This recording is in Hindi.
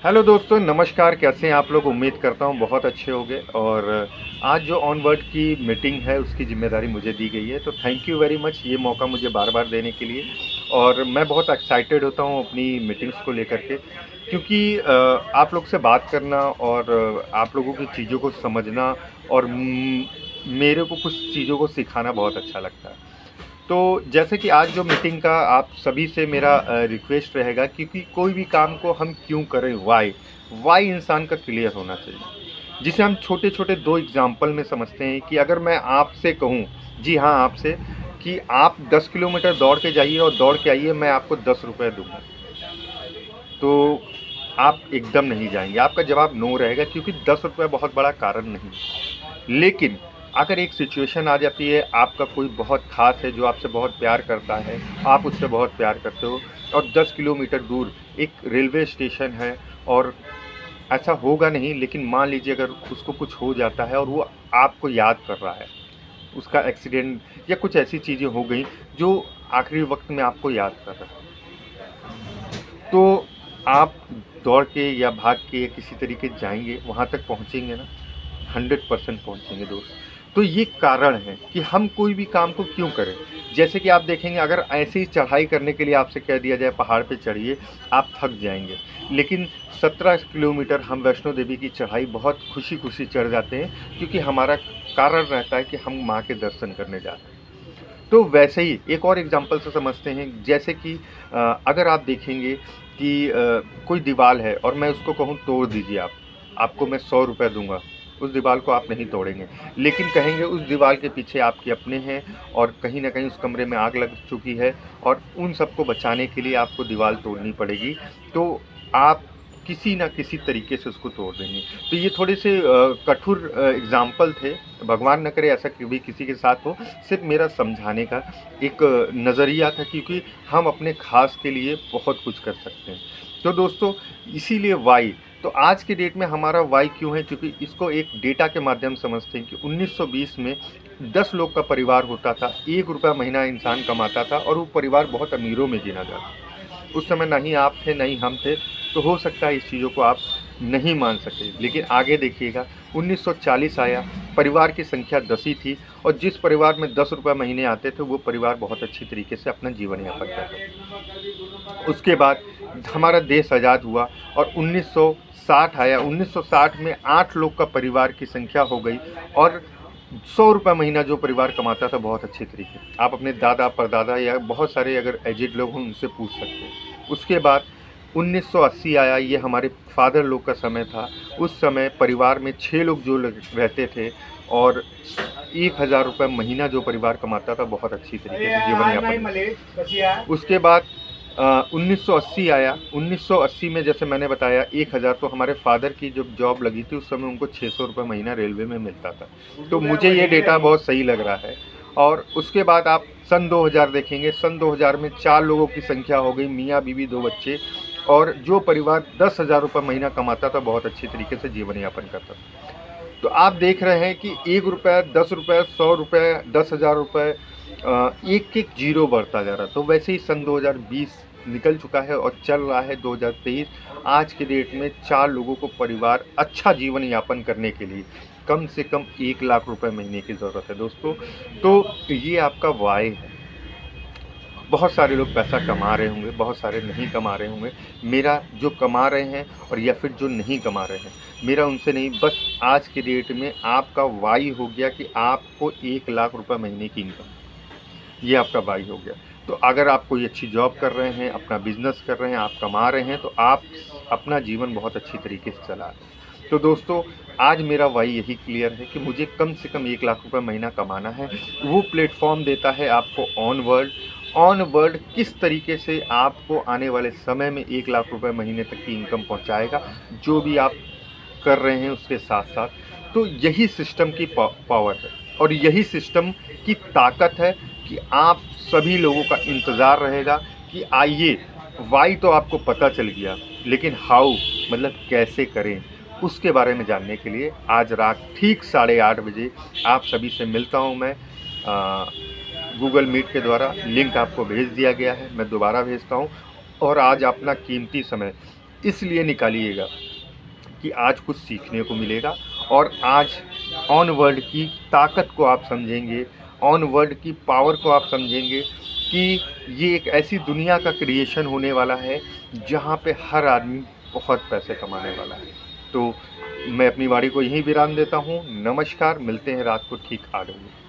हेलो दोस्तों, नमस्कार। कैसे हैं आप लोग? उम्मीद करता हूँ बहुत अच्छे होंगे। और आज जो ऑनवर्ड की मीटिंग है उसकी ज़िम्मेदारी मुझे दी गई है, तो थैंक यू वेरी मच ये मौका मुझे बार बार देने के लिए। और मैं बहुत एक्साइटेड होता हूँ अपनी मीटिंग्स को लेकर के, क्योंकि आप लोग से बात करना और आप लोगों की चीज़ों को समझना और मेरे को कुछ चीज़ों को सिखाना बहुत अच्छा लगता है। तो जैसे कि आज जो मीटिंग का आप सभी से मेरा रिक्वेस्ट रहेगा, क्योंकि कोई भी काम को हम क्यों करें, वाई इंसान का क्लियर होना चाहिए, जिसे हम छोटे छोटे दो एग्जाम्पल में समझते हैं। कि अगर मैं आपसे कहूँ, जी हाँ आपसे, कि आप 10 किलोमीटर दौड़ के जाइए और दौड़ के आइए, मैं आपको 10 रुपये दूंगा, तो आप एकदम नहीं जाएंगे। आपका जवाब नो रहेगा, क्योंकि 10 रुपये बहुत बड़ा कारण नहीं है। लेकिन अगर एक सिचुएशन आ जाती है, आपका कोई बहुत ख़ास है जो आपसे बहुत प्यार करता है, आप उससे बहुत प्यार करते हो, और 10 किलोमीटर दूर एक रेलवे स्टेशन है, और ऐसा होगा नहीं, लेकिन मान लीजिए अगर उसको कुछ हो जाता है और वो आपको याद कर रहा है, उसका एक्सीडेंट या कुछ ऐसी चीज़ें हो गई जो आखिरी वक्त में आपको याद कर रहा है, तो आप दौड़ के या भाग के या किसी तरीके जाएंगे, वहाँ तक पहुँचेंगे ना? 100% पहुँचेंगे दोस्त। तो ये कारण है कि हम कोई भी काम को क्यों करें। जैसे कि आप देखेंगे, अगर ऐसे ही चढ़ाई करने के लिए आपसे कह दिया जाए पहाड़ पे चढ़िए, आप थक जाएंगे। लेकिन 17 किलोमीटर हम वैष्णो देवी की चढ़ाई बहुत खुशी खुशी चढ़ जाते हैं, क्योंकि हमारा कारण रहता है कि हम माँ के दर्शन करने जा रहे हैं। तो वैसे ही एक और एग्जांपल से समझते हैं। जैसे कि अगर आप देखेंगे कि कोई दीवार है और मैं उसको कहूँ तोड़ दीजिए, आपको मैं 100 रुपये दूंगा, उस दीवार को आप नहीं तोड़ेंगे। लेकिन कहेंगे उस दीवार के पीछे आपके अपने हैं, और कहीं ना कहीं उस कमरे में आग लग चुकी है, और उन सबको बचाने के लिए आपको दीवार तोड़नी पड़ेगी। तो आप किसी ना किसी तरीके से उसको तोड़ देंगे। तो ये थोड़े से कठोर एग्जाम्पल थे। भगवान न करे ऐसा कभी किसी के साथ हो। सिर्फ मेरा समझाने का एक नज़रिया था, क्योंकि हम अपने खास के लिए बहुत कुछ कर सकते हैं। तो दोस्तों, इसीलिए वाई, तो आज के डेट में हमारा वाई क्यों है, क्योंकि इसको एक डेटा के माध्यम से समझते हैं कि 1920 में 10 लोग का परिवार होता था, 1 रुपया महीना इंसान कमाता था, और वो परिवार बहुत अमीरों में गिना जाता था। उस समय ना ही आप थे ना ही हम थे, तो हो सकता है इस चीज़ों को आप नहीं मान सके। लेकिन आगे देखिएगा, 1940 आया, परिवार की संख्या 10 ही थी, और जिस परिवार में 10 रुपये महीने आते थे, वो परिवार बहुत अच्छी तरीके से अपना जीवन यापन करता था। उसके बाद हमारा देश आज़ाद हुआ, और 1960 आया। 1960 में 8 लोग का परिवार की संख्या हो गई, और 100 रुपये महीना जो परिवार कमाता था बहुत अच्छे तरीके। आप अपने दादा परदादा या बहुत सारे अगर एजेड लोग हों, उनसे पूछ सकते हैं। उसके बाद 1980 आया, ये हमारे फादर लोग का समय था। उस समय परिवार में 6 लोग जो रहते थे, और 1000 रुपये महीना जो परिवार कमाता था, बहुत अच्छी तरीके से जीवन यापन। उसके बाद 1980 आया। 1980 में जैसे मैंने बताया 1000, तो हमारे फादर की जब जॉब लगी थी उस समय उनको 600 रुपये महीना रेलवे में मिलता था। तो मुझे ये डेटा बहुत सही लग रहा है। और उसके बाद आप सन 2000 देखेंगे। सन 2000 में 4 लोगों की संख्या हो गई, मियाँ बीवी 2 बच्चे, और जो परिवार 10,000 रुपये महीना कमाता था, बहुत अच्छी तरीके से जीवन यापन करता था। तो आप देख रहे हैं कि 1 रुपये, 10 रुपये, 100 रुपये, 10,000 रुपये, एक एक जीरो बढ़ता जा रहा। तो वैसे ही सन 2020 निकल चुका है और चल रहा है 2023। आज के डेट में 4 लोगों को परिवार अच्छा जीवन यापन करने के लिए कम से कम 1 लाख रुपए महीने की ज़रूरत है दोस्तों। तो ये आपका वाई है। बहुत सारे लोग पैसा कमा रहे होंगे, बहुत सारे नहीं कमा रहे होंगे। मेरा जो कमा रहे हैं और या फिर जो नहीं कमा रहे हैं, मेरा उनसे नहीं, बस आज के डेट में आपका वाई हो गया कि आपको 1 लाख रुपए महीने की इनकम, ये आपका वाई हो गया। तो अगर आप कोई अच्छी जॉब कर रहे हैं, अपना बिजनेस कर रहे हैं, आप कमा रहे हैं, तो आप अपना जीवन बहुत अच्छी तरीके से चला रहे हैं। तो दोस्तों, आज मेरा वाई यही क्लियर है कि मुझे कम से कम 1 लाख रुपए महीना कमाना है। वो प्लेटफॉर्म देता है आपको ऑन वर्ल्ड। ऑन वर्ल्ड किस तरीके से आपको आने वाले समय में 1 लाख रुपए महीने तक की इनकम पहुंचाएगा, जो भी आप कर रहे हैं उसके साथ साथ। तो यही सिस्टम की पावर है, और यही सिस्टम की ताकत है कि आप सभी लोगों का इंतज़ार रहेगा कि आइए। वाई तो आपको पता चल गया, लेकिन हाउ, मतलब कैसे करें, उसके बारे में जानने के लिए आज रात ठीक 8:30 बजे आप सभी से मिलता हूं मैं। गूगल मीट के द्वारा लिंक आपको भेज दिया गया है, मैं दोबारा भेजता हूं। और आज अपना कीमती समय इसलिए निकालिएगा कि आज कुछ सीखने को मिलेगा और आज ऑन वर्ल्ड की ताकत को आप समझेंगे, ऑन वर्ल्ड की पावर को आप समझेंगे कि ये एक ऐसी दुनिया का क्रिएशन होने वाला है जहाँ पे हर आदमी बहुत पैसे कमाने वाला है। तो मैं अपनी वाणी को यहीं विराम देता हूँ। नमस्कार, मिलते हैं रात को ठीक 8 बजे।